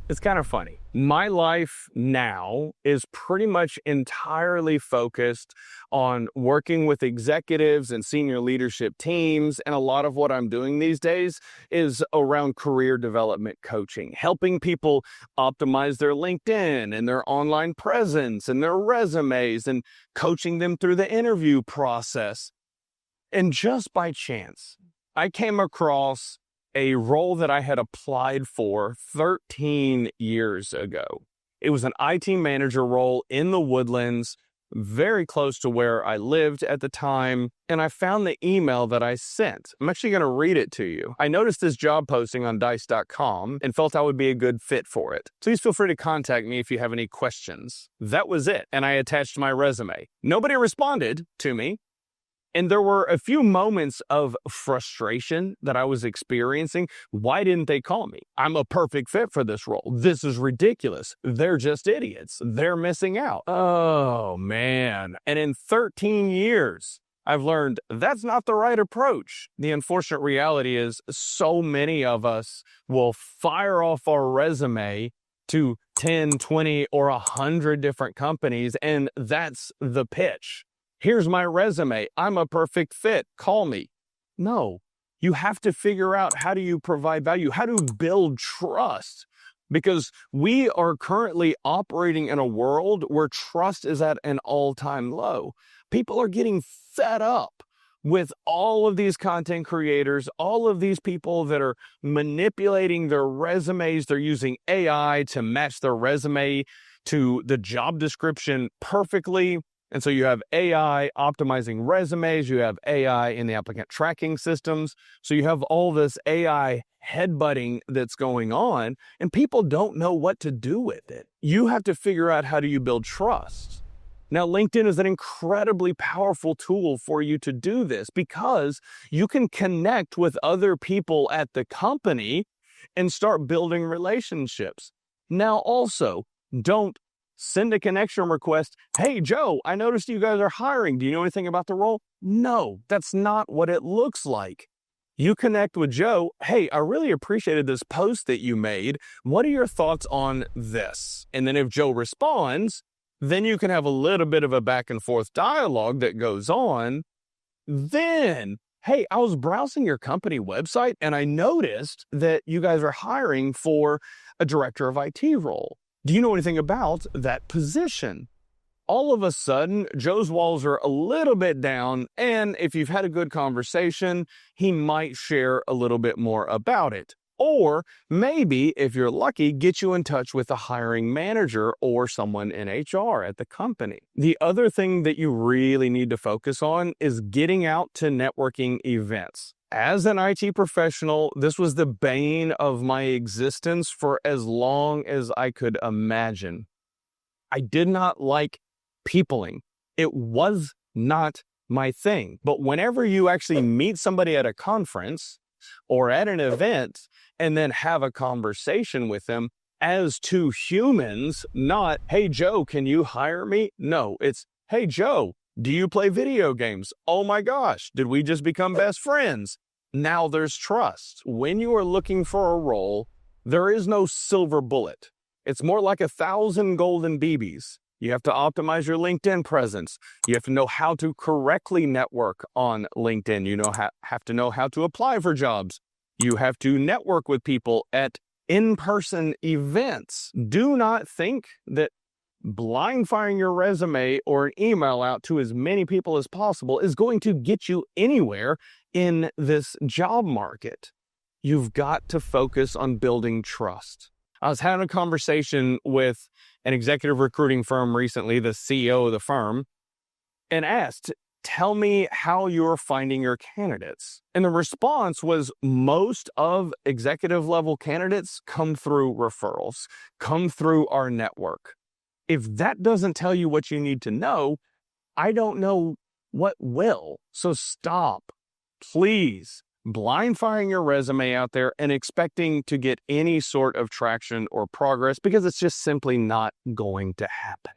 It's kind of funny. My life now is pretty much entirely focused on working with executives and senior leadership teams. And a lot of what I'm doing these days is around career development coaching, helping people optimize their LinkedIn and their online presence and their resumes and coaching them through the interview process. And just by chance, I came across a role that I had applied for 13 years ago. It was an IT manager role in the Woodlands, very close to where I lived at the time, and I found the email that I sent. I'm actually going to read it to you. I noticed this job posting on dice.com and felt I would be a good fit for it. Please feel free to contact me if you have any questions. That was it, and I attached my resume. Nobody responded to me. And there were a few moments of frustration that I was experiencing. Why didn't they call me? I'm a perfect fit for this role. This is ridiculous. They're just idiots. They're missing out. Oh, man. And in 13 years, I've learned that's not the right approach. The unfortunate reality is so many of us will fire off our resume to 10, 20, or 100 different companies, and that's the pitch. Here's my resume. I'm a perfect fit. Call me. No, you have to figure out how do you provide value, how to build trust, because we are currently operating in a world where trust is at an all-time low. People are getting fed up with all of these content creators, all of these people that are manipulating their resumes. They're using AI to match their resume to the job description perfectly. And so you have AI optimizing resumes, you have AI in the applicant tracking systems. So you have all this AI headbutting that's going on, and people don't know what to do with it. You have to figure out how do you build trust. Now, LinkedIn is an incredibly powerful tool for you to do this because you can connect with other people at the company and start building relationships. Now, also, don't send a connection request. Hey, Joe, I noticed you guys are hiring. Do you know anything about the role? No, that's not what it looks like. You connect with Joe. Hey, I really appreciated this post that you made. What are your thoughts on this? And then if Joe responds, then you can have a little bit of a back and forth dialogue that goes on. Then, hey, I was browsing your company website and I noticed that you guys are hiring for a director of IT role. Do you know anything about that position? All of a sudden, Joe's walls are a little bit down, and if you've had a good conversation, he might share a little bit more about it. Or maybe, if you're lucky, get you in touch with a hiring manager or someone in HR at the company. The other thing that you really need to focus on is getting out to networking events. As an IT professional, this was the bane of my existence for as long as I could imagine. I did not like peopling. It was not my thing. But whenever you actually meet somebody at a conference or at an event and then have a conversation with them as two humans, not, hey, Joe, can you hire me? No, it's, hey, Joe, do you play video games? Oh my gosh, did we just become best friends? Now there's trust. When you are looking for a role, there is no silver bullet. It's more like 1,000 golden BBs. You have to optimize your LinkedIn presence. You have to know how to correctly network on LinkedIn. You have to know how to apply for jobs. You have to network with people at in-person events. Do not think that blind firing your resume or an email out to as many people as possible is going to get you anywhere in this job market. You've got to focus on building trust. I was having a conversation with an executive recruiting firm recently, the CEO of the firm, and asked, tell me how you're finding your candidates. And the response was most of executive level candidates come through referrals, come through our network. If that doesn't tell you what you need to know, I don't know what will. So stop, please, blind firing your resume out there and expecting to get any sort of traction or progress because it's just simply not going to happen.